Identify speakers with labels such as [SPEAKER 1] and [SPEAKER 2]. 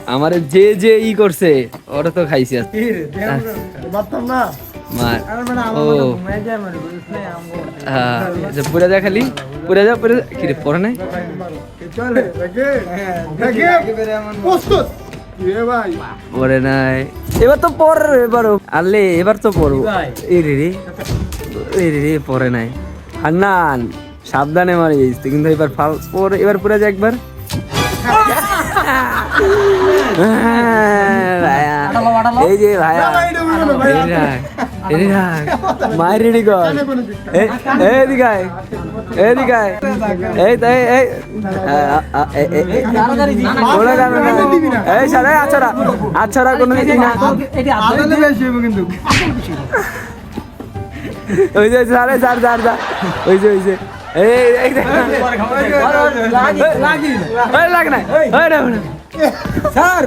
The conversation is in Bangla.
[SPEAKER 1] আমারে যে যে ই করছে ওরা তো খাইছে পুরা যা খালি পুরা যা কিরে পরে নাই পরে নাই এবার তো পরে এবারও আলে এবার তো পড়বো রে পরে নাই হান্নান সাবধানে মারি কিন্তু এবার পরে এবার পুরা যা একবার এই যে ভাইয়া মায়ের রেডি কর এদিকায় এই এই সারা আচ্ছা কোনো দিন না ওই যে সারে সার ওই যে লাগ নাই স্যার